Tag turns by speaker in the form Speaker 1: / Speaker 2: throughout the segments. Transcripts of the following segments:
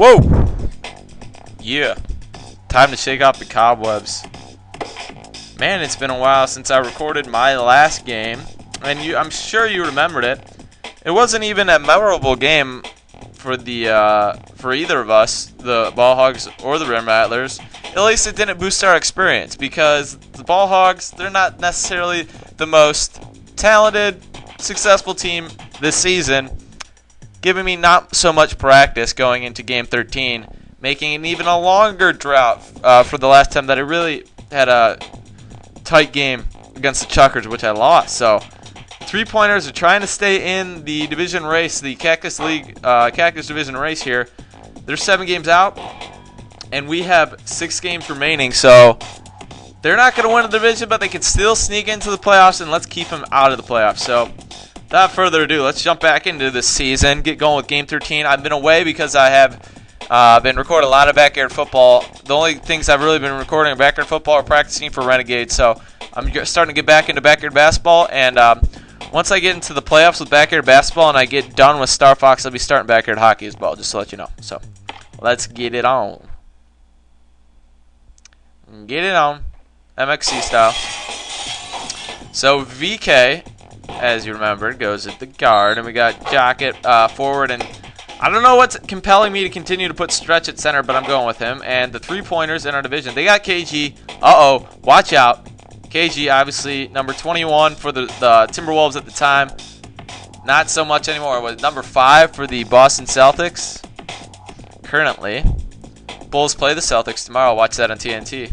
Speaker 1: Whoa! Yeah. Time to shake off the cobwebs. Man, it's been a while since I recorded my last game, and I'm sure you remembered it. It wasn't even a memorable game for either of us, the Ball Hogs or the Rim Rattlers. At least it didn't boost our experience, because the Ball Hogs, they're not necessarily the most talented, successful team this season, giving me not so much practice going into Game 13, making it even a longer drought for the last time that I really had a tight game against the Chuckers, which I lost. So, three-pointers are trying to stay in the division race, the Cactus Division race here. They're 7 games out, and we have 6 games remaining. So, they're not going to win the division, but they can still sneak into the playoffs, and let's keep them out of the playoffs. So, without further ado, let's jump back into this season, get going with Game 13. I've been away because I have been recording a lot of backyard football. The only things I've really been recording are backyard football or practicing for Renegade. So I'm starting to get back into backyard basketball. And once I get into the playoffs with backyard basketball and I get done with Star Fox, I'll be starting backyard hockey as well, just to let you know. So let's get it on. Get it on. MXC style. So VK, as you remember, goes at the guard. And we got Jacket forward, and I don't know what's compelling me to continue to put Stretch at center, but I'm going with him. And the three-pointers in our division, they got KG. Uh-oh, watch out. KG, obviously, number 21 for the Timberwolves at the time. Not so much anymore. It was number 5 for the Boston Celtics. Currently. Bulls play the Celtics tomorrow. Watch that on TNT.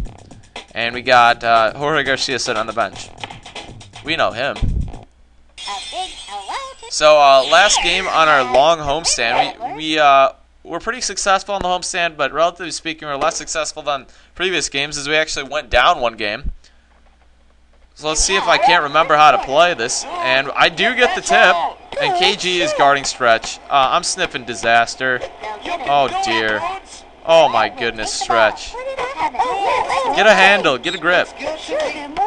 Speaker 1: And we got Jorge Garcia sitting on the bench. We know him. So last game on our long homestand, we're pretty successful on the homestand, but relatively speaking, we're less successful than previous games as we actually went down 1 game. So let's see if I can't remember how to play this. And I do get the tip, and KG is guarding Stretch. I'm sniffing disaster. Oh dear. Oh my goodness, Stretch. Get a handle, get a grip.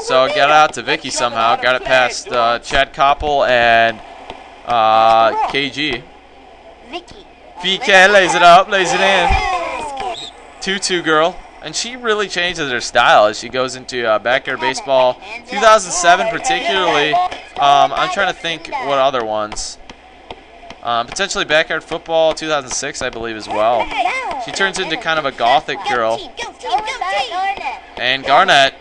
Speaker 1: So get out to Vicky somehow. Got it past Chad Koppel and KG. VK lays it up, lays it in. 2-2 girl. And she really changes her style as she goes into backyard baseball. 2007 particularly. I'm trying to think what other ones. Potentially backyard football, 2006 I believe as well. She turns into kind of a gothic girl. And Garnett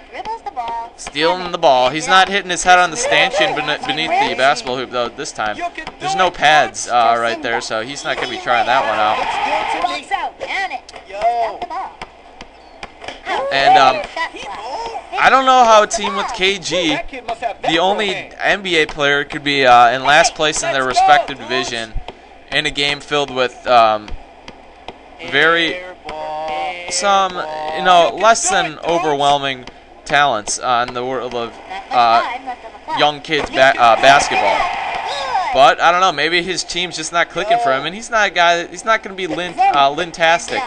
Speaker 1: stealing the ball. He's not hitting his head on the stanchion beneath the basketball hoop though this time. There's no pads right there, so he's not going to be trying that one out. And I don't know how a team with KG, the only NBA player, could be in last place in their respective division in a game filled with less than overwhelming talents in the world of young kids basketball. But I don't know, maybe his team's just not clicking for him, and he's not a guy. He's not going to be Lynn-tastic.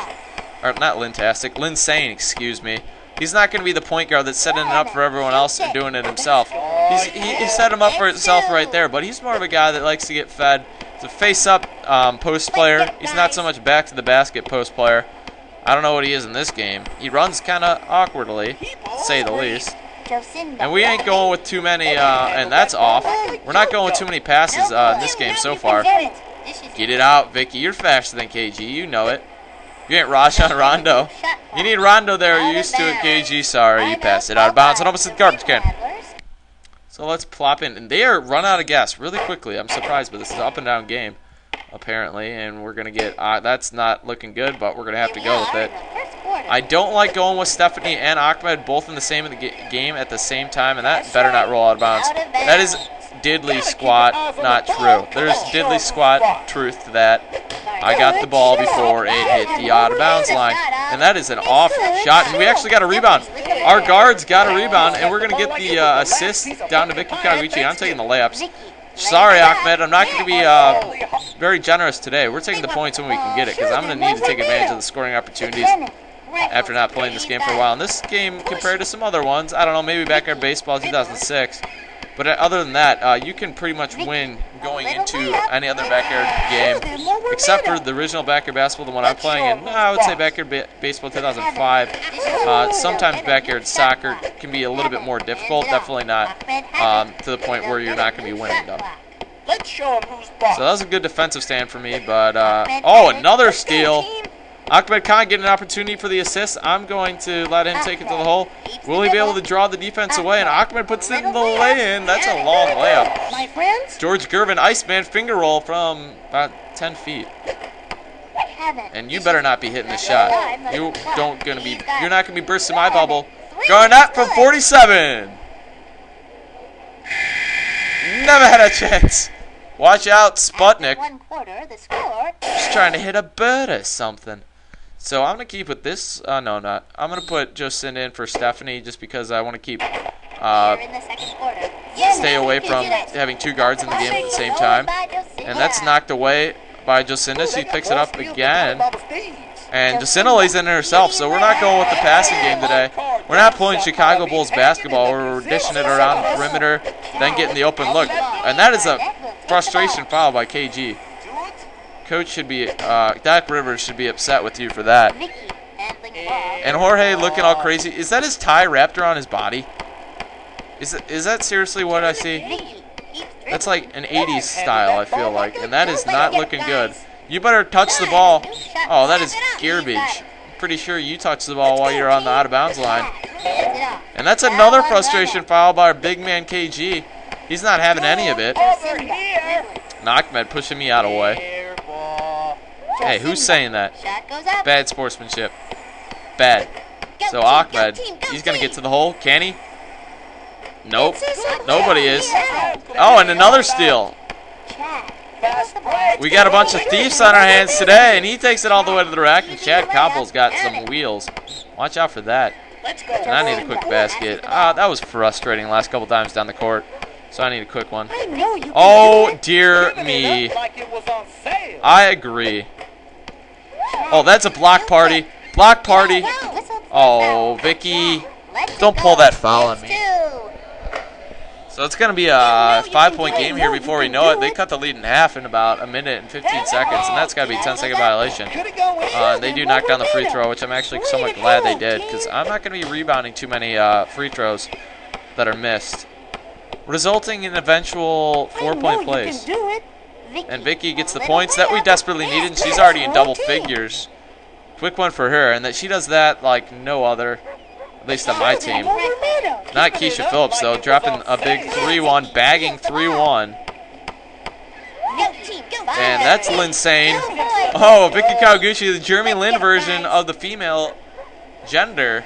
Speaker 1: Or not Lynn-tastic, Lynn-sane, excuse me. He's not going to be the point guard that's setting it up for everyone else and doing it himself. He set him up for himself right there, but he's more of a guy that likes to get fed. He's a face-up post player. He's not so much back-to-the-basket post player. I don't know what he is in this game. He runs kind of awkwardly, to say the least. And we ain't going with too many, and that's off. We're not going with too many passes in this game so far. Get it out, Vicky. You're faster than KG. You know it. You ain't Rajon Rondo. You need Rondo there. You're used to it, KG. Sorry, you passed it out of bounds and almost hit the garbage can. So let's plop in. And they are run out of gas really quickly. I'm surprised, but this is an up-and-down game, apparently. And we're going to get that's not looking good, but we're going to have to go with it. I don't like going with Stephanie and Ahmed both in the same game at the same time, and that better not roll out of bounds. That is diddly squat not true. There's diddly squat truth to that. I got the ball before it hit the out-of-bounds line, and that is an off shot. And we actually got a rebound. Our guards got a rebound, and we're going to get the assist down to Vicky Kaguchi. I'm taking the layups. Sorry, Ahmed, I'm not going to be very generous today. We're taking the points when we can get it, because I'm going to need to take advantage of the scoring opportunities after not playing this game for a while. And this game, compared to some other ones, I don't know, maybe Backyard Baseball 2006, But other than that, you can pretty much win going into any other backyard game, except for the original backyard basketball, the one I'm playing in. I would say backyard baseball 2005. Sometimes backyard soccer can be a little bit more difficult. Definitely not to the point where you're not going to be winning, though.
Speaker 2: Let's show him who's boss.
Speaker 1: So that was a good defensive stand for me, but oh, another steal. Ahmed Khan getting an opportunity for the assist. I'm going to let him take it to the hole. Will he be able to draw the defense away? And Ahmed puts it in the lay-in. That's a long layup.
Speaker 2: My friends?
Speaker 1: George Gervin, Iceman finger roll from about 10 feet. And you better not be hitting the shot. You're not going to be bursting my bubble. Garnett from 47. Never had a chance. Watch out, Sputnik. Just trying to hit a bird or something. So I'm going to keep with this. No, not. I'm going to put Josin in for Stephanie just because I want to keep stay away from having two guards in the game at the same time. And that's knocked away by Jocinda. She picks it up again. And Jocinda lays in herself, so we're not going with the passing game today. We're not playing Chicago Bulls basketball. We're dishing it around the perimeter, then getting the open look. And that is a frustration foul by KG. Coach should be, Doc Rivers should be upset with you for that. And Jorge looking all crazy. Is that his tie wrapped around his body? Is that seriously what I see? That's like an 80s style, I feel like. And that is not looking good. You better touch the ball. Oh, that is garbage. Pretty sure you touch the ball while you're on the out-of-bounds line. And that's another frustration foul by our big man KG. He's not having any of it. And Ahmed pushing me out of the way. Hey, who's saying that? Bad sportsmanship. Bad. So Ahmed, he's going to get to the hole. Can he? Nope. Nobody is. Oh, and another steal. We got a bunch of thieves on our hands today, and he takes it all the way to the rack, and Chad Koppel's got some wheels. Watch out for that. And I need a quick basket. That was frustrating last couple times down the court, so I need a quick one. Oh, dear me. I agree. Oh, that's a block party. Block party. Oh, Vicky. Don't pull that foul on me. So it's going to be a 5-point game here before we know it. They cut the lead in half in about a minute and 15 seconds, and that's got to be a 10-second violation. They do knock down the free throw, which I'm actually somewhat glad they did, because I'm not going to be rebounding too many free throws that are missed, resulting in eventual 4-point plays. And Vicky gets the points that we desperately needed, and she's already in double figures. Quick one for her, and that she does that like no other. At least on my team. Not Keisha Phillips, though. Dropping a big 3-1, bagging 3-1. And that's Linsane. Oh, Vicky Kawaguchi, the Jeremy Lin version of the female gender.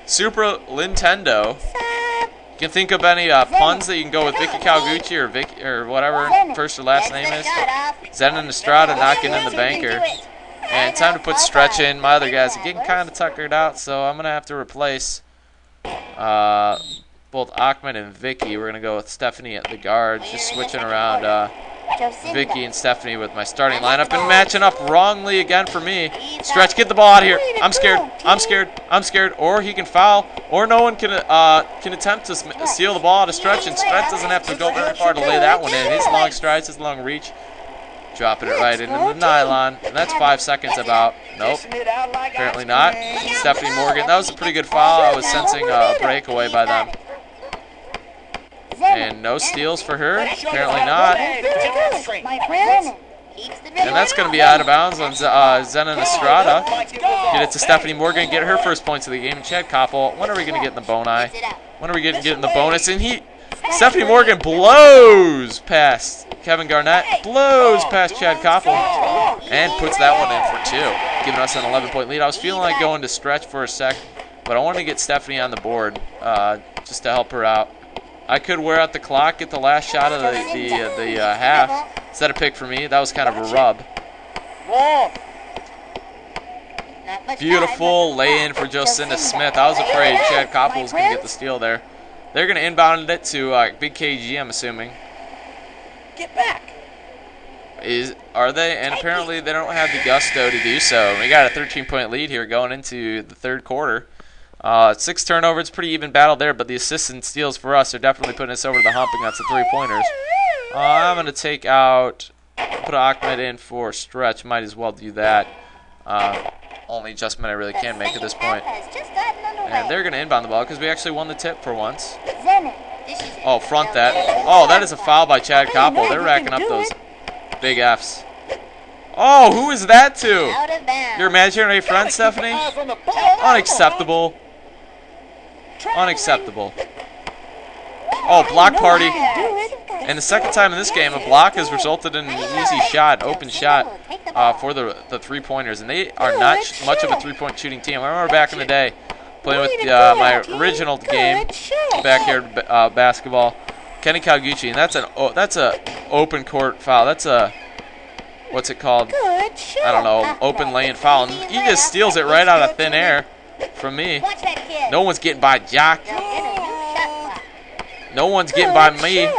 Speaker 1: Super Nintendo. You can think of any puns that you can go with Vicky Kawaguchi or Vicky or whatever first or last name is. Zenon Estrada knocking in the banker. And time to put Stretch in. My other guys are getting kind of tuckered out, so I'm going to have to replace both Ahmed and Vicky. We're going to go with Stephanie at the guard, just switching around Vicky and Stephanie with my starting lineup and matching up wrongly again for me. Stretch, get the ball out of here. I'm scared. I'm scared. I'm scared. Or he can foul, or no one can attempt to steal the ball out of Stretch, and Stretch doesn't have to go very far to lay that one in. His long strides, his long reach. Dropping it right into the nylon. And that's 5 seconds about. Nope. Apparently not. Stephanie Morgan. That was a pretty good foul. I was sensing a breakaway by them. And no steals for her. Apparently not. And that's going to be out of bounds on Zenon Estrada. Get it to Stephanie Morgan. Get her first points of the game. Chad Koppel. When are we going to get in the Bonai? When are we going to get in the bonus? And Stephanie Morgan blows past Kevin Garnett, blows past Chad Koppel, and puts that one in for 2, giving us an 11-point lead. I was feeling like going to Stretch for a sec, but I wanted to get Stephanie on the board just to help her out. I could wear out the clock, get the last shot of the half. Is that a pick for me? That was kind of a rub. Beautiful lay-in for Jocinda Smith. I was afraid Chad Koppel was going to get the steal there. They're going to inbound it to Big KG, I'm assuming.
Speaker 2: Get back.
Speaker 1: Are they? And apparently they don't have the gusto to do so. We got a 13-point lead here going into the third quarter. 6 turnovers, pretty even battle there, but the assists and steals for us are definitely putting us over the hump against the 3-pointers. I'm going to take out, put Ahmed in for stretch. Might as well do that. Only adjustment I really can make at this point. And they're going to inbound the ball because we actually won the tip for once. Oh, front that. Oh, that is a foul by Chad Koppel. They're racking up those big Fs. Oh, who is that to? Your imaginary friend, Stephanie? Unacceptable. Unacceptable. Oh, block party. And the second time in this game, a block has resulted in an easy shot, open shot for the 3-pointers. And they are not much of a 3-point shooting team. I remember back in the day playing with my original game, backyard basketball, Kenny Kawaguchi, and that's a open court foul. That's a, what's it called? I don't know, open lane foul. And he just steals it right out of thin air from me. No one's getting by Jock. No one's getting by me.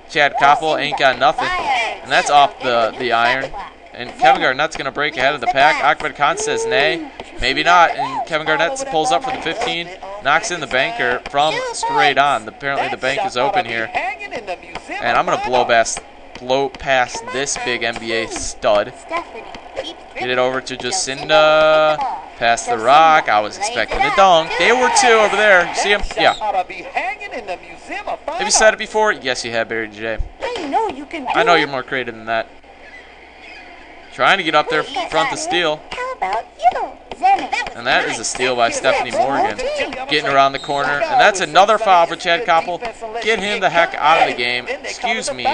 Speaker 1: Chad Koppel ain't got nothing. And that's off the iron. And Kevin Garnett's going to break ahead of the pack. Ahmed Khan says nay. Maybe not. And Kevin Garnett pulls up for the 15. Knocks in the banker from straight on. Apparently the bank is open here. And I'm going to blow past this big NBA stud. Get it over to Jacinda. Pass the rock. I was expecting a dunk. They were 2 over there. You see him? Yeah. Have you said it before? Yes, you have, Barry J. I know you're more creative than that. Trying to get up there, front the steal. And that is a steal by Stephanie Morgan. Getting around the corner. And that's another foul for Chad Koppel. Get him the heck out of the game. Excuse me.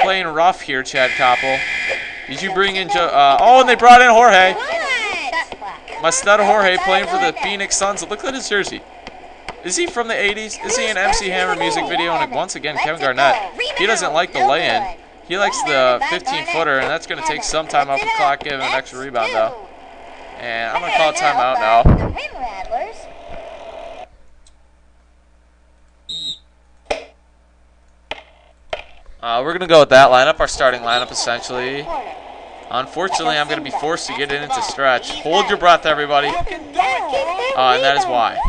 Speaker 1: Playing rough here, Chad Koppel. Did you bring in oh, and they brought in Jorge. My stud Jorge playing for the Phoenix Suns. Look at his jersey. Is he from the 80s? Is he an MC Hammer music video? And once again, Kevin Garnett, he doesn't like the lay-in. He likes the 15-footer, and that's going to take some time off the clock, give him an extra rebound, though. And I'm going to call a timeout now. We're going to go with that lineup, our starting lineup, essentially. Unfortunately, I'm going to be forced to get it into stretch. Hold your breath, everybody. And that is why.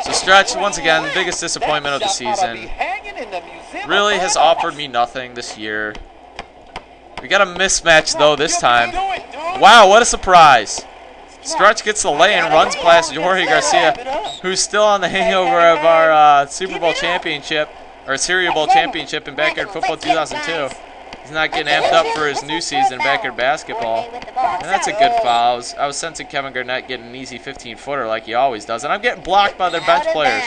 Speaker 1: So stretch, once again, the biggest disappointment of the season. Really has offered me nothing this year. We got a mismatch, though, this time. Wow, what a surprise. Stretch gets the lay-in, runs past Jorge Garcia, who's still on the hangover of our Super Bowl championship, or Cereal Bowl championship in backyard football 2002. He's not getting amped up for his new season backyard basketball. And that's a good foul. I was sensing Kevin Garnett getting an easy 15-footer like he always does. And I'm getting blocked by their bench players.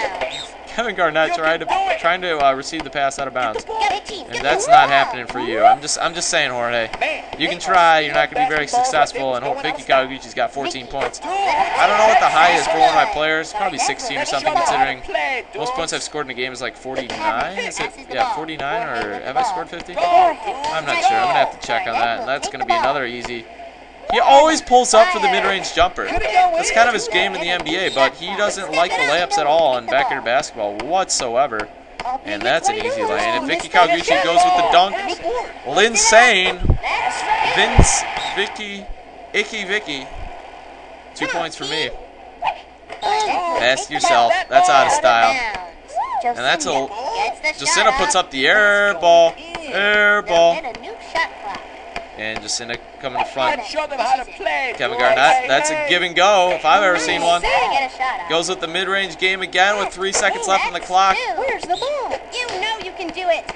Speaker 1: Kevin Garnett trying to receive the pass out of bounds. And that's not happening for you. I'm just saying, Jorge. You can try. You're not going to be very successful. And Vicky Kawaguchi's got 14 points. I don't know what the high is for one of my players. Probably 16 or something, considering most points I've scored in a game is like 49. Is it? Yeah, 49. Or have I scored 50? I'm not sure. I'm going to have to check on that. And that's going to be another easy. He always pulls up for the mid-range jumper. That's kind of his game in the NBA, but he doesn't like the layups at all in backyard basketball whatsoever. And that's an easy lane. And Vicky Kawaguchi goes with the dunk. Linsane. Vicky. 2 points for me. Pass to yourself. That's out of style. And that's a... Jacinda puts up the air ball. And Jacinda coming to front. Kevin Garnett, that's a give and go if I've ever seen one. Goes with the mid-range game again with 3 seconds left on the clock.
Speaker 3: Where's the ball? You know you can do it.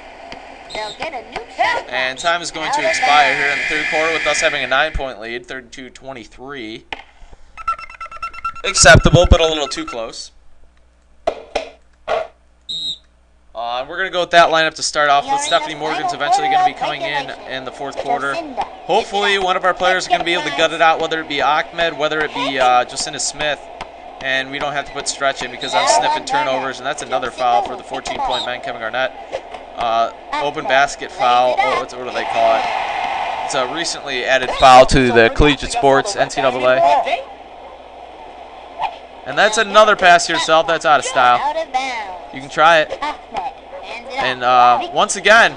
Speaker 3: They'll get a new shot.
Speaker 1: And time is going to expire here in the third quarter with us having a 9-point lead, 32-23. Acceptable, but a little too close. We're going to go with that lineup to start off with. Stephanie Morgan's eventually going to be coming in the fourth quarter. Hopefully one of our players is going to be able to gut it out, whether it be Ahmed, whether it be Jacinda Smith. And we don't have to put stretch in because I'm sniffing turnovers. And that's another foul for the 14-point man, Kevin Garnett. Open basket foul. Oh, what do they call it? It's a recently added foul to the collegiate sports, NCAA. And that's another pass to yourself. That's out of style. You can try it. And once again,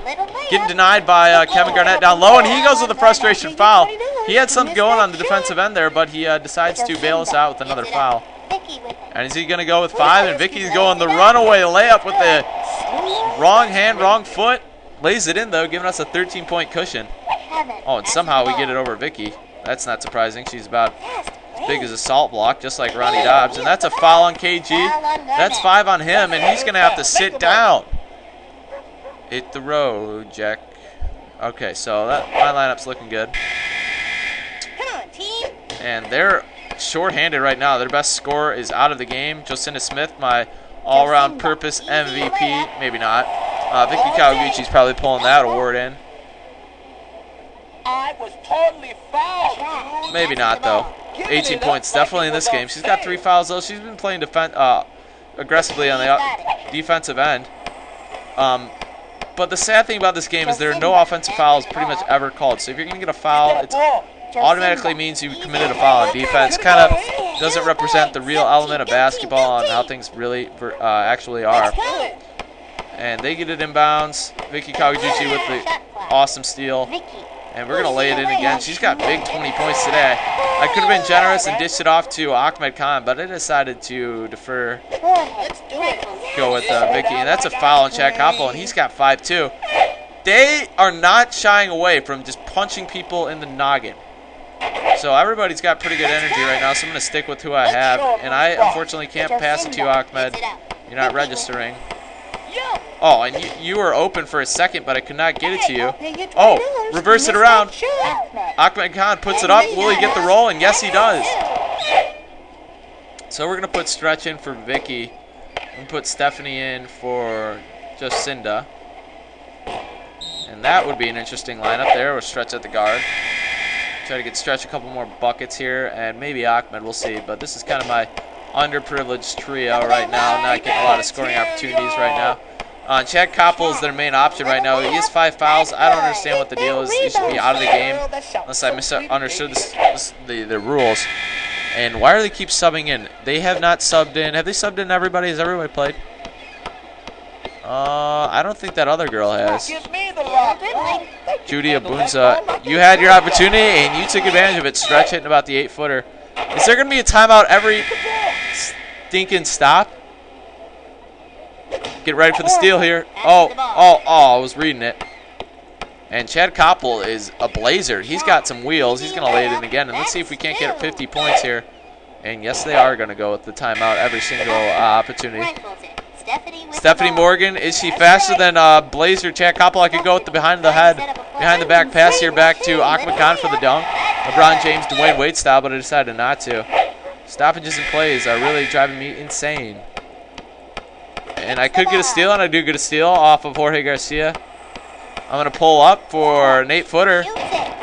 Speaker 1: getting denied by Kevin Garnett down low. And he goes with a frustration foul. He had something going on the defensive end there, but he decides to bail us out with another foul.
Speaker 3: Vicky with it.
Speaker 1: And is he going to go with 5? And Vicky's going the runaway layup with the wrong hand, wrong foot. Lays it in, though, giving us a 13-point cushion. Oh, and somehow we get it over Vicky. That's not surprising. She's about as big as a salt block, just like Ronnie Dobbs. And that's a foul on KG. That's 5 on him, and he's going to have to sit down. Hit the road, Jack. Okay, so my lineup's looking good.
Speaker 3: Come on, team.
Speaker 1: And they're short-handed right now. Their best scorer is out of the game. Jocinda Smith, my all-around purpose MVP. Maybe not. Vicky Kawaguchi's probably pulling that award in.
Speaker 2: I was totally fouled, dude.
Speaker 1: Maybe not, though. 18 points definitely in this game. She's got 3 fouls, though. She's been playing aggressively on the defensive end. But the sad thing about this game is there are no offensive fouls pretty much ever called. So if you're going to get a foul, it automatically means you committed a foul on defense. Kind of doesn't represent the real element of basketball and how things really actually are. And they get it inbounds. Vicky Kawaguchi with the awesome steal. And we're going to lay it in again. She's got big 20 points today. I could have been generous and dished it off to Ahmed Khan, but I decided to defer. Go with Vicky. And that's a foul on Chad Koppel, and he's got 5 too. They are not shying away from just punching people in the noggin. So everybody's got pretty good energy right now, so I'm going to stick with who I have. And I unfortunately can't pass it to you, Ahmed. You're not registering. Oh, and you were open for a second, but I could not get it to you. Oh, reverse it around. Ahmed Khan puts it up. Will he get the roll? And yes, he does. So we're going to put Stretch in for Vicky. And put Stephanie in for Jocinda. And that would be an interesting lineup there with Stretch at the guard. Try to get Stretch a couple more buckets here, and maybe Ahmed, we'll see. But this is kind of my underprivileged trio right now, not getting a lot of scoring opportunities right now. Chad Koppel is their main option right now. He has 5 fouls. I don't understand what the deal is. He should be out of the game unless I misunderstood the rules. And why do they keep subbing in? They have not subbed in. Have they subbed in everybody? Has everybody played? I don't think that other girl has. Judy Abunza, you had your opportunity and you took advantage of it. Stretch hitting about the 8-footer. Is there going to be a timeout every stinking stop? Get ready for the steal here. Oh, I was reading it. And Chad Koppel is a blazer. He's got some wheels. He's going to lay it in again. And let's see if we can't get 50 points here. And yes, they are going to go with the timeout every single opportunity. Stephanie Morgan, is she faster than Blazer Chad Koppel? I could go with the behind the back pass here back to Ahmed Khan for the dunk. LeBron James, Dwayne Wade style, but I decided not to. Stoppages and plays are really driving me insane. And I could get a steal, and I do get a steal off of Jorge Garcia. I'm going to pull up for an 8-footer.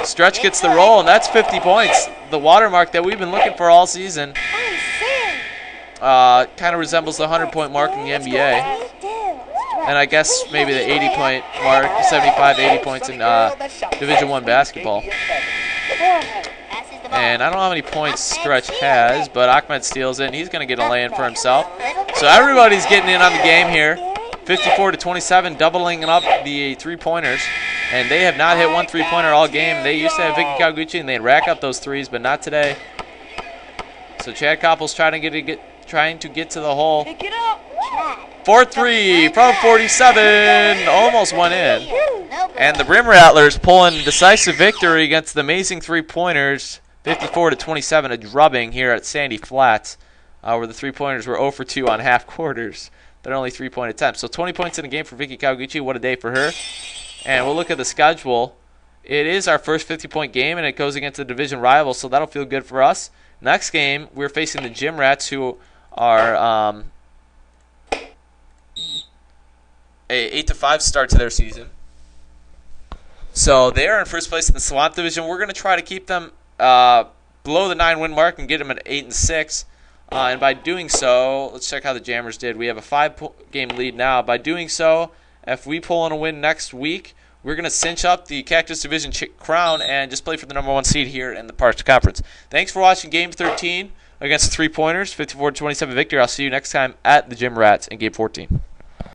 Speaker 1: Stretch gets the roll, and that's 50 points. The watermark that we've been looking for all season. Kind of resembles the 100-point mark in the NBA. And I guess maybe the 80-point mark, 75, 80 points in Division I basketball. And I don't know how many points Stretch has, but Ahmed steals it, and he's going to get a lay-in for himself. So everybody's getting in on the game here. 54-27, doubling up the 3-pointers. And they have not hit one 3-pointer all game. They used to have Vicky Kawaguchi, and they'd rack up those threes, but not today. So Chad Koppel's trying to get to the hole. 4-3 from 47, almost went in. And the Rim Rattlers pulling decisive victory against the amazing 3-pointers, 54-27, a drubbing here at Sandy Flats, where the 3-pointers were 0 for 2 on half quarters. They're only 3-point attempts. So 20 points in a game for Vicky Kawaguchi. What a day for her. And we'll look at the schedule. It is our first 50-point game, and it goes against a division rival, so that'll feel good for us. Next game, we're facing the Gym Rats, who are a 8-5 start to their season. So they are in first place in the Swamp Division. We're going to try to keep them below the 9-win mark and get them at 8-6. And by doing so, let's check how the Jammers did. We have a 5-game lead now. By doing so, if we pull in a win next week, we're going to cinch up the Cactus Division crown and just play for the #1 seed here in the Parks Conference. Thanks for watching Game 13 against the 3-pointers, 54-27 victory. I'll see you next time at the Gym Rats in Game 14.